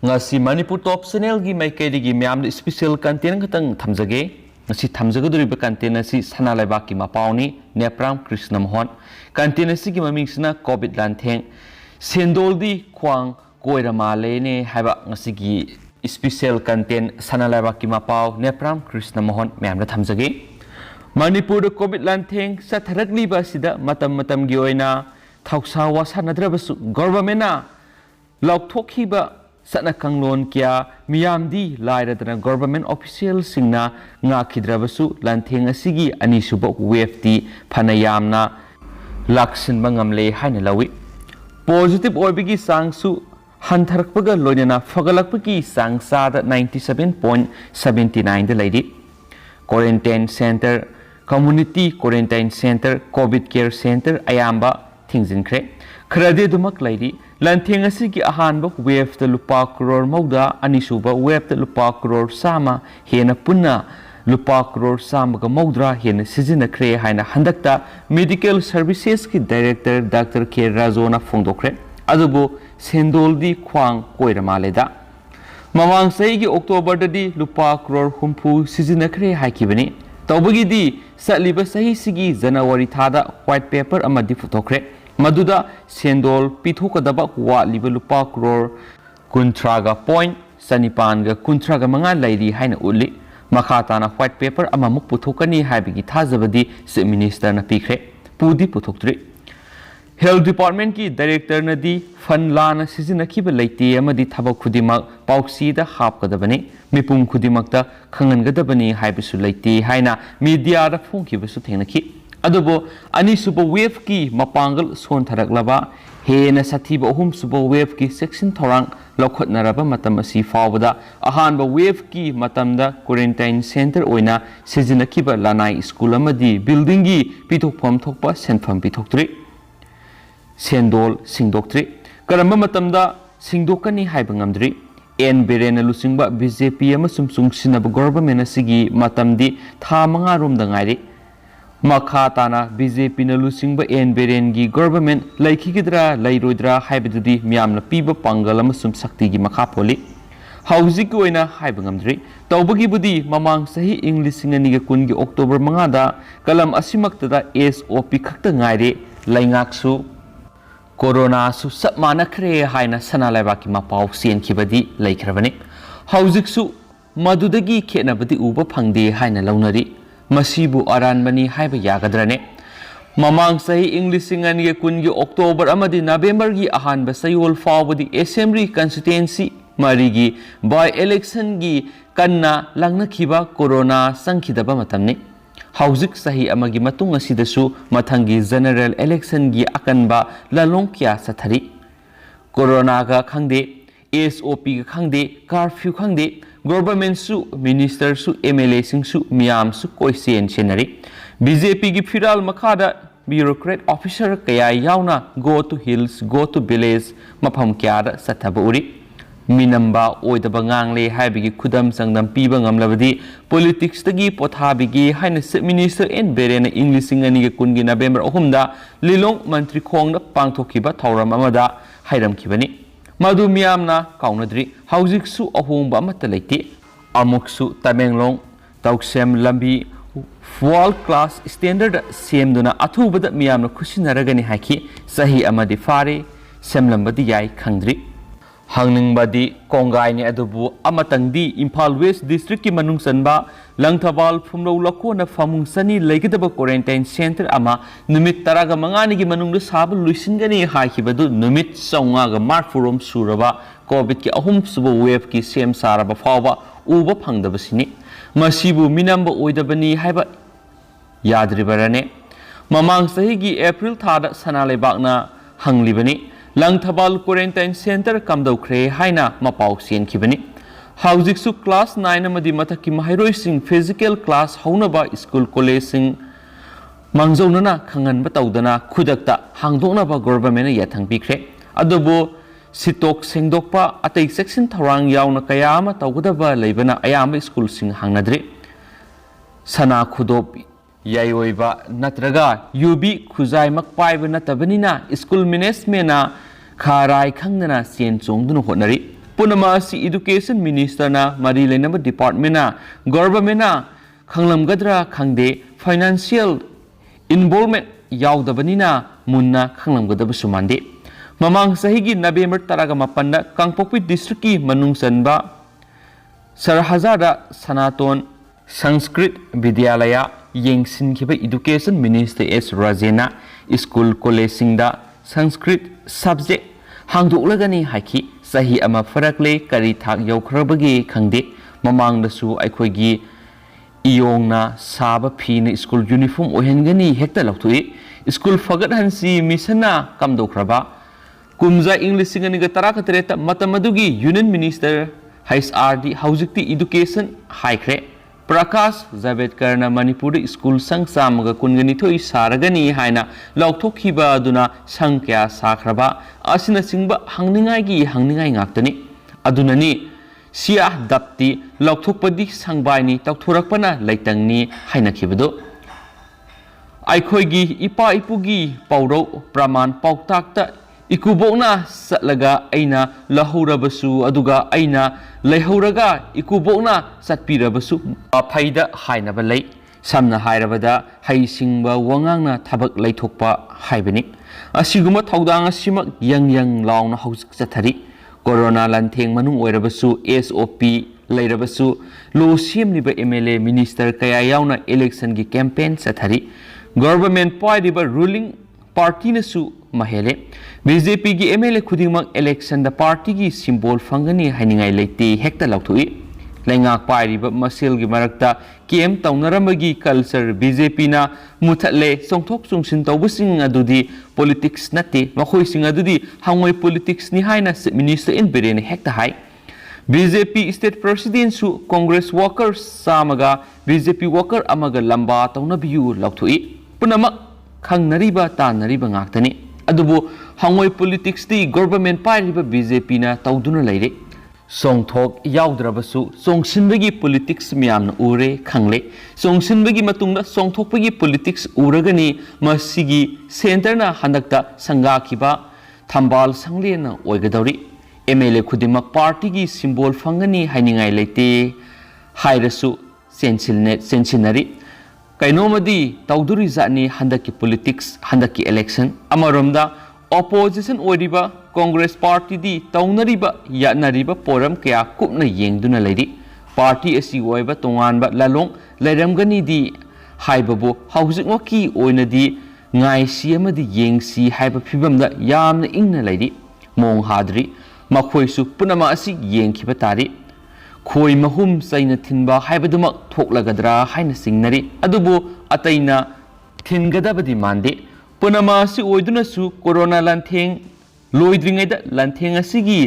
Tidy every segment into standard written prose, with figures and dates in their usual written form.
ngasi Manipur Top Channel gi maikei gi myam special content khatang thamjage ngasi thamjagaduri ba content asi sana laibak ki mapauni Nepram Krishna Mohon content asi gi maming sina COVID lantheng sendoldi khwang koirama lene haiba ngasi gi special content sana laibak ki mapau Nepram Krishna Mohon myam da thamjage Manipur COVID lantheng satharakli ba sida matam gi oina thausa wa sanadrabasu government na laukthokhi ba Sana kanglon kya miyamdi lairadana government official singna nga khidrabasu lantheng asigi ani suba wave ti phanayamna laksin bangamle haina lawi positive oibigi sangsu hantharakpaga loinana fagalakpagi sangsada 97.79 da laidi quarantine center community quarantine center covid care center ayamba thingjinkre khrade dumak laidi lantheng asigi ahanba wave da lupa crore mauda anisuba wave da lupa crore sama hena punna lupa crore sama ga maudra hena sizina kre haina handakta medical services ki director Dr. K Rajona phongdokre adubu sendoldi khwang koirama leda mamang sai gi october dadi lupa crore humpu sizina kre haikibani tawbagi di satliba sahi sigi january thada white paper amadi photokre Maduda sendol pithokadaba watliba lupa crore kuntraga point sanipanga kuntraga manga lairi haina uli makhatana white paper amamuk puthokani haibigi thajabadi chief minister na pikre pudi puthoktri health department ki director nadi fund lana sizina kiba leite amadi thabak khudimak pauksi da hapkadabani mipum khudimakta khangangadabani haibisu leite haina media da phongkibasu thengnaki adubo ani super wave ki mapangal son tharaklaba hena sathiba ohum super wave ki section thorang lokhotnaraba matam asi fawda ahanba wave ki matamda quarantine center oina sejinakiba lanai school amadi building gi pithokpham thokpa senpham pithoktri sendol singdoktri karamba matamda singdokani haiba ngamdri en berena lusingba BJP amasum sungsinaba government asigi matamdi tha manga rom da ngairi Makhatana BJP na lusingba en berengi government laikhigidra lairoidra haibadudi miyamna piba pangal amasum sakti gi makha poli hauzik oina haiba ngamdri tawbagi budi mamang sahi english singani ga kun gi october 5 da kalam asimakta SOP khakta ngaire laingaksu corona su sapmana khre haina sana laiba ki mapau sen khibadi laikhrabani hauziksu madudagi khenabadi uba phangde haina launari Masibu aranbani haiba yagadrane mamang sahi english singani ge kun gi october amadi november gi ahanba sayol fawbadi assembly constituency marigi by election gi kanna langna khiba corona sangkhidaba matamne hauzik sahi amagi matung asidasu mathangi general election gi akanba lalong kya sathari corona ga khangde SOP ga khangde curfew khangde government su minister su MLA sing su miyam su koisen senari BJP gi firal makhada bureaucrat officer kaya yauna go to hills go to village mapham kya da sathaba uri minamba oidaba ngangle haibigi khudam sangdam piba ngamlabadi politics tagi pothabigi haina minister en berena english singani ge kungi november 3 da lilong mantri khongna pangthokiba thauram amada hairam kibani Madu miyamna kaunadri haujik su ahongba amata leite amuksu Tamenglong Tauksem lambi world class standard semduna athubada miyamna khusinaragani haki sahi amadi fare semlambadi yai khangdri hangningbadi kongai ni adubu amatangdi Imphal West district ki manung sanba Langthabal phumlo lakona famung sani leigidaba quarantine center ama numit taraga mangani gi manung sabu luisingani haikibadu numit saunga ga marfurom suraba covid ki ahum suba wave ki sem saraba fawa uba phangdabasini masibu minamba oidabani haiba yadribarane mamang sahi gi april thada sanalebakna hanglibani Langthabal quarantine center kamdaukhre haina mapau sen khibani Haujik su class 9 amadi mathaki mahairoi sing physical class haunaba school college sing mangjaunana khangan ba tawdana khudakta hangdokna ba government yathang pikre adubo sitok sengdokpa atei section thorang yauna kayama tawgudaba leibana ayama school sing hangnadri sana khudop yaioiba natraga yubi khuzai makpai ba natabani na school management na kharai khangna sen chongduna honari Punam education minister मरी लेनब department government खंगलमगद्रा खंगदे financial involvement यावदबनिना मुन्ना खंगलमगदबसु मानदे ममांग सही नवेम्बर 18 कांगपोक्पी डिस्ट्रिक्ट की मनुंग चनबा सरहजादा सनातन संस्कृत विद्यालय येंसिनखिबा एजुकेशन मिनिस्टर एस राजेना स्कूल कॉलेज संस्कृत सब्जेक्ट हांगदोलगनी हाइखी सही अमा फरकले करी थाक यौखरबगे खंगदे ममांगदसु अखोइगी इयोंगना साब फीन स्कूल यूनिफॉर्म ओहेनगनी हेक्ता लौथुई स्कूल फगत हंसी मिशना कमदोखरबा कुमजा English सिंगनिगा तराक Taret मतमदुगी union minister HRD हौजिक्ति education हाइख्रे Prakash Javadekar Manipur school संघ चामग कुनगनिथोई सारगनी हाइना लौथोखिबा अदुना संघ क्या साख्रबा असिना सिंगबा हंगनिंगाई ngakतनी अदुननी सिया दप्ति लौथोकपदि संगबाइनी तौथोरकपना लैतंगनी हाइनखिबदो आइखोइगी इपा इपुगी पौरौ प्रमाण पाउताकता इकुबोकना सतलगा अइना लहौरबसु अदुगा अइना लैहौरगा इकुबोकना सतपिरबसु फैदा हाइनबा लै समना हाइरबदा हैसिंगबा वंगांगना थबक लैथोकपा हाइबनी असिगुम थौदांग असिमक यंग लाउना हौजिक चथरी कोरोना लंथेंग मनुंग ओइरबसु SOP लैरबसु लो सेमनिबा MLA मिनिस्टर कया याउना इलेक्शन की कैंपेन चथरी गवर्नमेंट पाइरिबा रूलिंग पार्टी नसु महेले BJP की MLA खुदिमक इलेक्शन द पार्टी की सिंबल फंगनी हाइनिंगाई लेते हेक्ता लौथुई लैंगाक पाइरिबा मसेल की मरक्ता केम तौनरमगी कल्चर BJP ना मुथले सोंथोक सोंसिन तौबसिंग अदुदी पॉलिटिक्स नते मखोइसिंग अदुदी हांगोई पॉलिटिक्स नि हाइना मिनिस्टर इन बेरेन हेक्ता हाई BJP स्टेट प्रेसिडेंट सु कांग्रेस वर्कर्स सामगा BJP वर्कर अमगा लंबा तौनबियु लौथुई पुनमक खंगनरिबा तानरिबा ngakतनी अदुबो हांगोई पॉलिटिक्स दी गवर्नमेंट पाइरिबा BJP ना तौदुना लैरे सोंथोक याउद्रबसु सोंसिनबगी पॉलिटिक्स मियामन उरे खंगले सोंसिनबगी मतुंगदा सोंथोकबगी पॉलिटिक्स उरगनी मसिगी सेंटरना हंदकता संगाखिबा थंबाल संगलेना ओइगदौरी MLA खुदिमक पार्टी की सिंबल फंगनी हाइनिंगाई लेते हाइरसु सेंसिनरी कैनोमदी तौदुरी जानी हंदकी पॉलिटिक्स हंदकी इलेक्शन अमरोमदा ऑपोजिशन ओरिबा कांग्रेस पार्टी दी तौनरिबा यानरिबा पोरम क्या कुपना येंगदुना लैरी पार्टी असि ओइबा तोंगानबा लालोंग लैरमगनी दी हाइबबो हौजिकमकी ओइनदी ngaisi amadi yengsi haiba phibamda yamna ingna lairi mong hadri makhoisu punama asi yengkhiba tari khoi mahum saina thinba haibadumak thoklagadra haina singnari adubu ataina thingadabadi mande punama asi oiduna su corona lantheng loidringaida lantheng asigi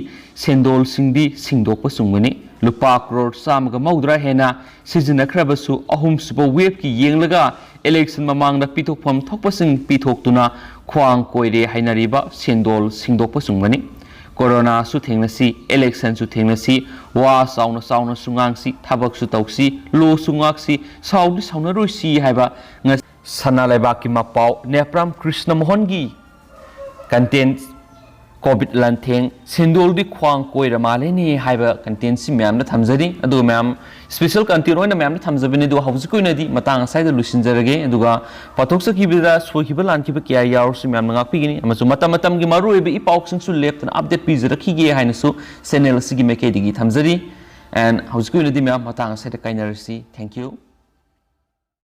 sendol singdi singdokpa sungmani lupa crore samga maudra hena sizinakhrabsu ahum suba wave ki yenglaga election mamangda pithokpham thokpasing pithoktuna khwang koire hainariba sendol singdokpa sungmani corona su thengnasi election su thengnasi wa sauna sungangsi thabak su tauksi lo sungaksi saudi saunaroisi haiba sana laibak ki mapau nepram krishna mohan gi content COVID lantheng sendol di khwang koira maleni haiba content si myam na thamjari adu myam special content oina myam na thamjabini du hauji koina di matang asai da lusinjarage aduga pathok sakhi bida sohiba lankiba kya yaur si myam ngak pigini amasu matam gi maru ebe i pauk sing su left na update pizara ki ge haina su channel sigi meke digi thamjari and hauji koina di myam matang asai da kainarsi thank you